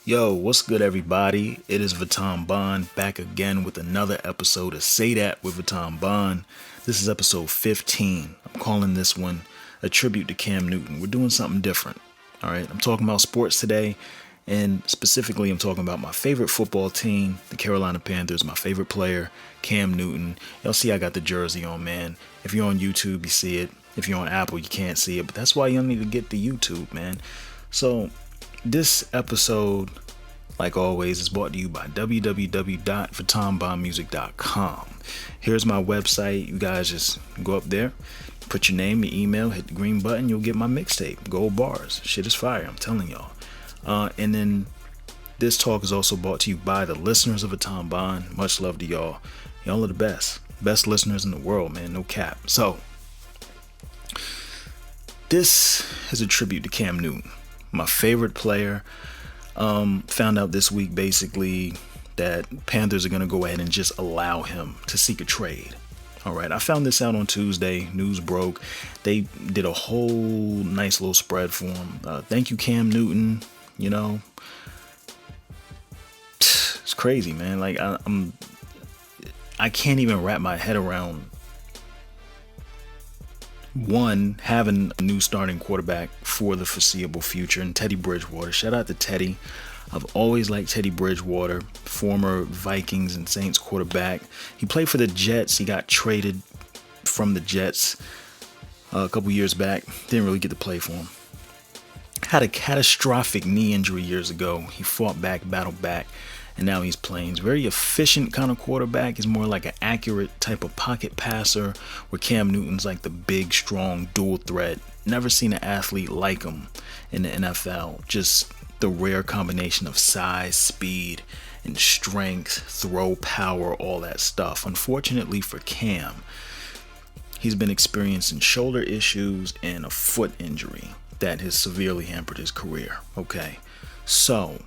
Yo, what's good, everybody? It is Vuitton Bond back again with another episode of Say That with Vuitton Bond. This is episode 15. I'm calling this one a tribute to Cam Newton. We're doing something different. All right, I'm talking about sports today, and specifically, I'm talking about my favorite football team, the Carolina Panthers, my favorite player, Cam Newton. Y'all see I got the jersey on, man. If you're on YouTube, you see it. If you're on Apple, you can't see it, but that's why y'all need to get the YouTube, man. So, this episode, like always, is brought to you by www.vuittonbondmusic.com. Here's my website. You guys just go up there, put your name, your email, hit the green button, you'll get my mixtape. Gold bars. Shit is fire, I'm telling y'all. And then this talk is also brought to you by the listeners of Vuitton Bond. Much love to y'all. Y'all are the best. Best listeners in the world, man. No cap. So, this is a tribute to Cam Newton, my favorite player. Found out this week basically that Panthers are going to go ahead and just allow him to seek a trade. All right, I found this out on Tuesday. News broke. They did a whole nice little spread for him. Thank you, Cam Newton. You know, it's crazy, man. Like I can't even wrap my head around one, having a new starting quarterback for the foreseeable future, and Teddy Bridgewater. Shout out to Teddy. I've always liked Teddy Bridgewater, former Vikings and Saints quarterback. He played for the Jets. He got traded from the Jets a couple years back. Didn't really get to play for him. Had a catastrophic knee injury years ago. He fought back, battled back, and now he's playing. He's a very efficient kind of quarterback. He's more like an accurate type of pocket passer, where Cam Newton's like the big, strong, dual threat. Never seen an athlete like him in the NFL. Just the rare combination of size, speed, and strength, throw power, all that stuff. Unfortunately for Cam, he's been experiencing shoulder issues and a foot injury that has severely hampered his career. Okay, so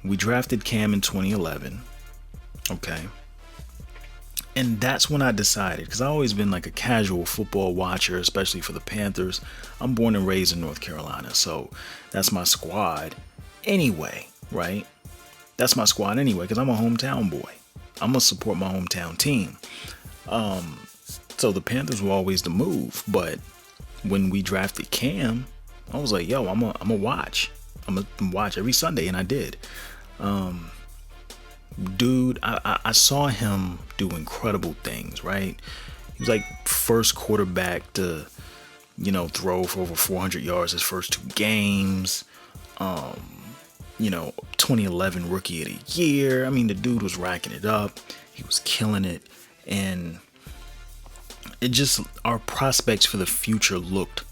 we drafted Cam in 2011. Okay. And that's when I decided, because I've always been like a casual football watcher, especially for the Panthers. I'm born and raised in North Carolina, so that's my squad anyway, right? That's my squad anyway, because I'm a hometown boy. I'm going to support my hometown team. So the Panthers were always the move, but when we drafted Cam, I was like, yo, I'm going to watch. I'm going to watch every Sunday, and I did. Dude, I saw him do incredible things, right? He was like first quarterback to, throw for over 400 yards his first two games. 2011 rookie of the year. I mean, the dude was racking it up. He was killing it. And it just, our prospects for the future looked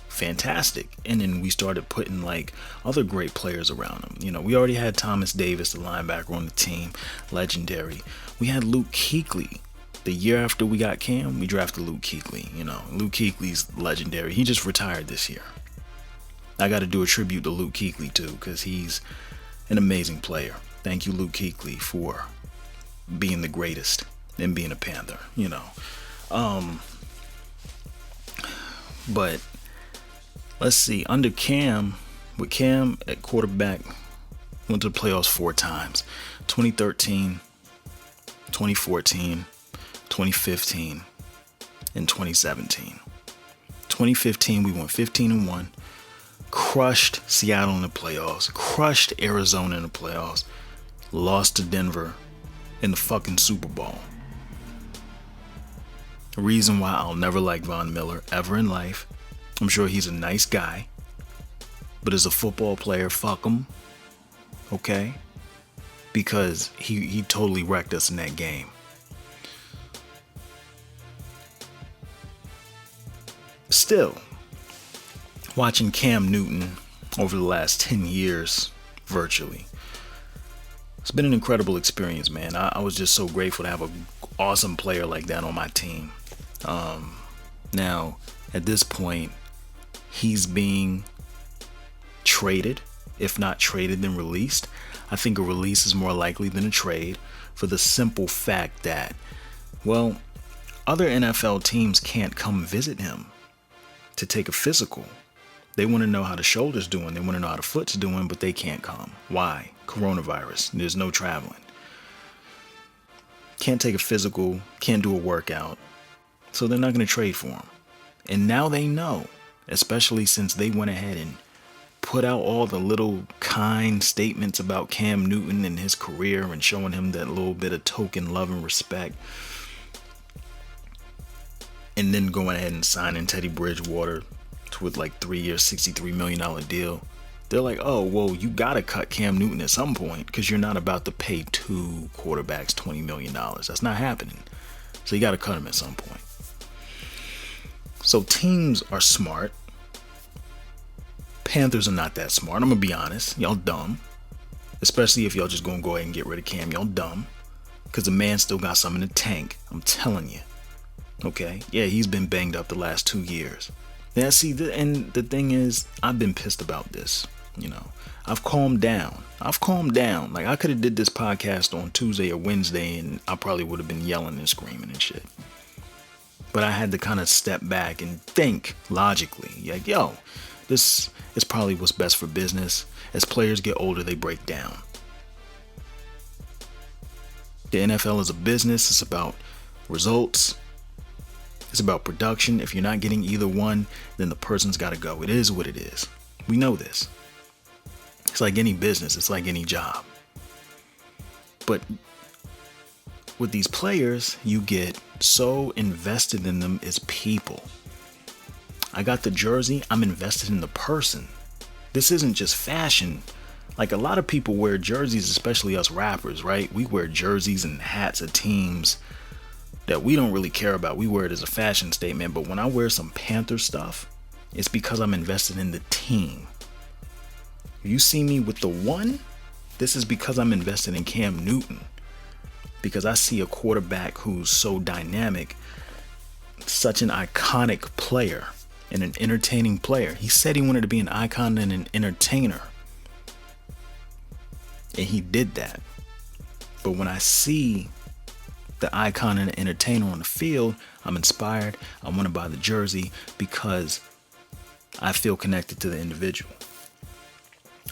fantastic. And then we started putting like other great players around him. We already had Thomas Davis, the linebacker, on the team, legendary. We had Luke Kuechly. The year after we got Cam, we drafted Luke Kuechly. Luke Kuechly's legendary. He just retired this year. I got to do a tribute to Luke Kuechly too, because he's an amazing player. Thank you, Luke Kuechly, for being the greatest and being a Panther. But let's see, under Cam, with Cam at quarterback, went to the playoffs 4 times. 2013, 2014, 2015, and 2017. 2015, we went 15-1, crushed Seattle in the playoffs, crushed Arizona in the playoffs, lost to Denver in the fucking Super Bowl. The reason why I'll never like Von Miller ever in life. I'm sure he's a nice guy, but as a football player, fuck him, okay? Because he totally wrecked us in that game. Still, watching Cam Newton over the last 10 years, virtually, it's been an incredible experience, man. I was just so grateful to have an awesome player like that on my team. Now, at this point, he's being traded. If not traded, then released. I think a release is more likely than a trade, for the simple fact that, well, other NFL teams can't come visit him to take a physical. They want to know how the shoulder's doing. They want to know how the foot's doing, but they can't come. Why? Coronavirus. There's no traveling. Can't take a physical, can't do a workout. So they're not going to trade for him. And now they know, especially since they went ahead and put out all the little kind statements about Cam Newton and his career and showing him that little bit of token love and respect. And then going ahead and signing Teddy Bridgewater with like 3 years, $63 million deal. They're like, oh, well, you got to cut Cam Newton at some point because you're not about to pay 2 quarterbacks $20 million. That's not happening. So you got to cut him at some point. So teams are smart. Panthers are not that smart. I'm going to be honest. Y'all dumb. Especially if y'all just going to go ahead and get rid of Cam. Y'all dumb. Because the man still got some in the tank. I'm telling you. Okay? Yeah, he's been banged up the last 2 years. Yeah, see, and the thing is, I've been pissed about this. You know, I've calmed down. Like, I could have did this podcast on Tuesday or Wednesday, and I probably would have been yelling and screaming and shit. But I had to kind of step back and think logically. Like, yo, this is probably what's best for business. As players get older, they break down. The NFL is a business. It's about results. It's about production. If you're not getting either one, then the person's got to go. It is what it is. We know this. It's like any business. It's like any job. But with these players, you get so invested in them as people. I got the jersey. I'm invested in the person. This isn't just fashion. Like, a lot of people wear jerseys, especially us rappers, right? We wear jerseys and hats of teams that we don't really care about. We wear it as a fashion statement. But when I wear some Panther stuff, it's because I'm invested in the team. If you see me with the one, this is because I'm invested in Cam Newton. Because I see a quarterback who's so dynamic, such an iconic player and an entertaining player. He said he wanted to be an icon and an entertainer. And he did that. But when I see the icon and the entertainer on the field, I'm inspired. I want to buy the jersey because I feel connected to the individual.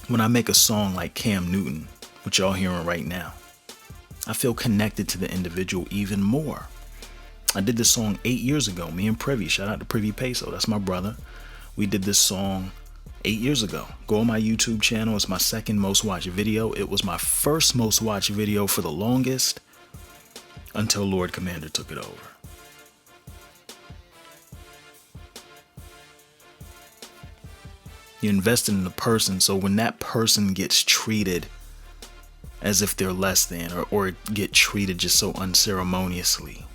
When I make a song like Cam Newton, which y'all hearing right now, I feel connected to the individual even more. I did this song 8 years ago. Me and Privy, shout out to Privy Peso. That's my brother. We did this song 8 years ago. Go on my YouTube channel. It's my second most watched video. It was my first most watched video for the longest until Lord Commander took it over. You invested in the person, so when that person gets treated as if they're less than, or get treated just so unceremoniously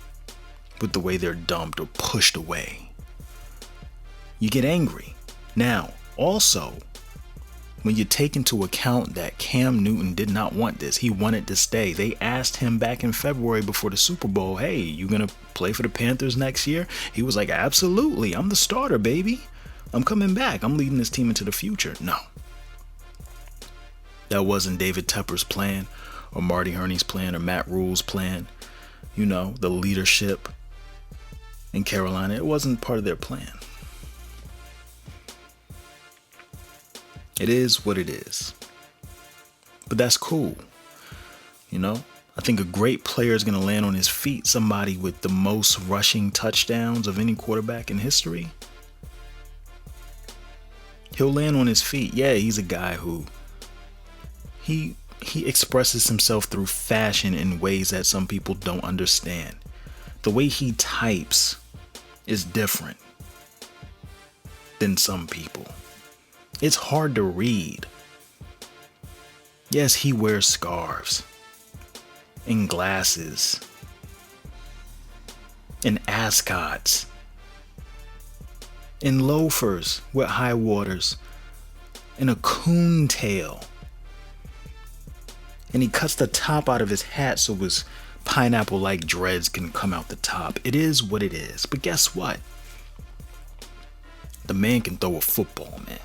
with the way they're dumped or pushed away, you get angry. Now, also, when you take into account that Cam Newton did not want this, he wanted to stay. They asked him back in February before the Super Bowl, hey, you gonna play for the Panthers next year? He was like, absolutely, I'm the starter, baby. I'm coming back. I'm leading this team into the future. No. That wasn't David Tepper's plan, or Marty Herney's plan, or Matt Rule's plan. You know, the leadership in Carolina, it wasn't part of their plan. It is what it is. But that's cool. You know, I think a great player is going to land on his feet, somebody with the most rushing touchdowns of any quarterback in history. He'll land on his feet. Yeah, he's a guy who he expresses himself through fashion in ways that some people don't understand. The way he types is different than some people. It's hard to read. Yes, he wears scarves and glasses and ascots and loafers with high waters and a coon tail. And he cuts the top out of his hat so his pineapple-like dreads can come out the top. It is what it is. But guess what? The man can throw a football, man.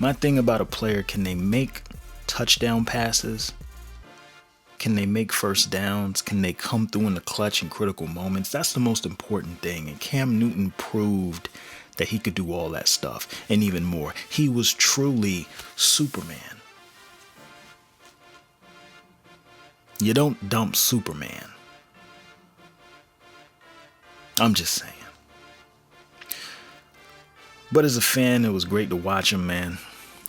My thing about a player, can they make touchdown passes? Can they make first downs? Can they come through in the clutch in critical moments? That's the most important thing. And Cam Newton proved that he could do all that stuff and even more. He was truly Superman. You don't dump Superman. I'm just saying. But as a fan, it was great to watch him, man.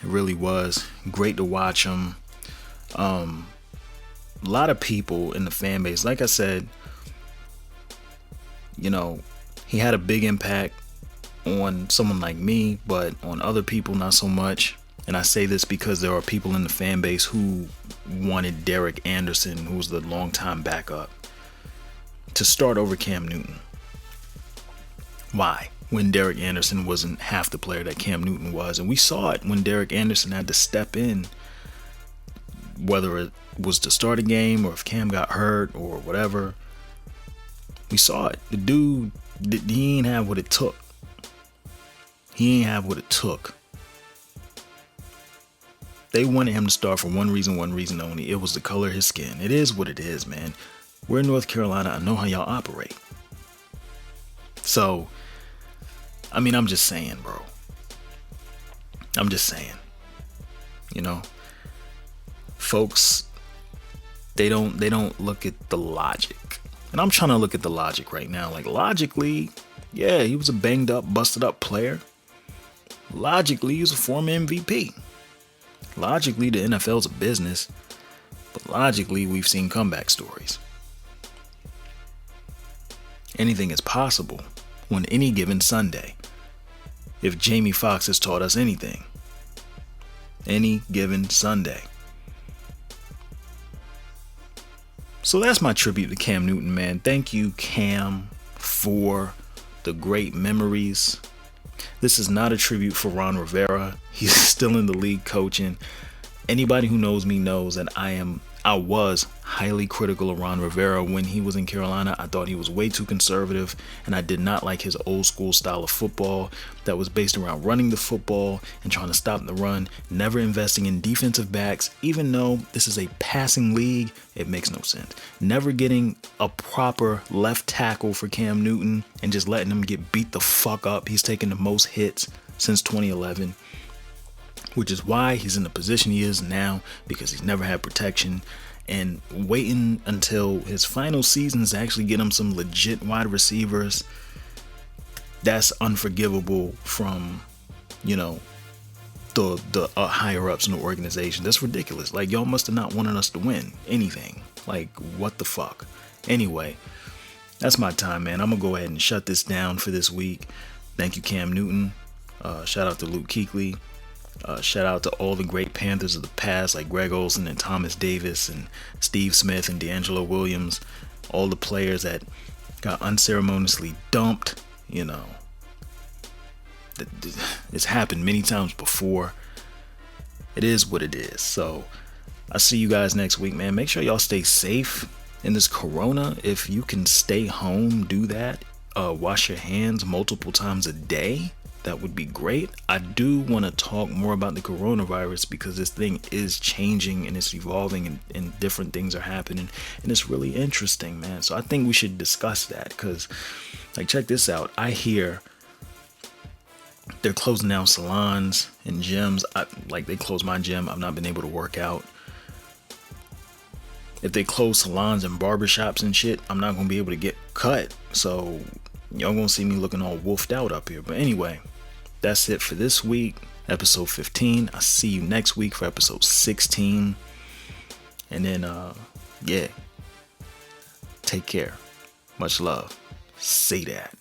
It really was great to watch him. A lot of people in the fan base, like I said, you know, he had a big impact on someone like me, but on other people, not so much. And I say this because there are people in the fan base who wanted Derek Anderson, who was the longtime backup, to start over Cam Newton. Why? When Derek Anderson wasn't half the player that Cam Newton was. And we saw it when Derek Anderson had to step in, whether it was to start a game or if Cam got hurt or whatever. We saw it. The dude, he ain't have what it took. He ain't have what it took. They wanted him to start for one reason only. It was the color of his skin. It is what it is, man. We're in North Carolina. I know how y'all operate. So, I mean, I'm just saying, bro. I'm just saying. You know, folks, they don't look at the logic. And I'm trying to look at the logic right now. Like, logically, yeah, he was a banged up, busted up player. Logically, he was a former MVP. Logically, the NFL's a business. But logically, we've seen comeback stories. Anything is possible on any given Sunday. If Jamie Foxx has taught us anything. Any given Sunday. So that's my tribute to Cam Newton, man. Thank you, Cam, for the great memories. This is not a tribute for Ron Rivera. He's still in the league coaching. Anybody who knows me knows that I was highly critical of Ron Rivera when he was in Carolina. I thought he was way too conservative, and I did not like his old school style of football that was based around running the football and trying to stop the run, never investing in defensive backs. Even though this is a passing league, it makes no sense. Never getting a proper left tackle for Cam Newton and just letting him get beat the fuck up. He's taken the most hits since 2011. Which is why he's in the position he is now, because he's never had protection. And waiting until his final seasons to actually get him some legit wide receivers, that's unforgivable from, you know, the higher ups in the organization. That's ridiculous. Like, y'all must have not wanted us to win anything. Like, what the fuck? Anyway, that's my time, man. I'm gonna go ahead and shut this down for this week. Thank you, Cam Newton. Shout out to Luke Kuechly. Shout out to all the great Panthers of the past, like Greg Olsen and Thomas Davis and Steve Smith and D'Angelo Williams. All the players that got unceremoniously dumped. You know, it's happened many times before. It is what it is. So I'll see you guys next week, man. Make sure y'all stay safe in this corona. If you can stay home, do that. Wash your hands multiple times a day. That would be great. I do want to talk more about the coronavirus because this thing is changing and it's evolving and different things are happening. And it's really interesting, man. So I think we should discuss that because, like, check this out. I hear they're closing down salons and gyms. They closed my gym. I've not been able to work out. If they close salons and barbershops and shit, I'm not going to be able to get cut. So y'all going to see me looking all wolfed out up here. But anyway, that's it for this week, episode 15. I'll see you next week for episode 16. And then, yeah, take care. Much love. Say that.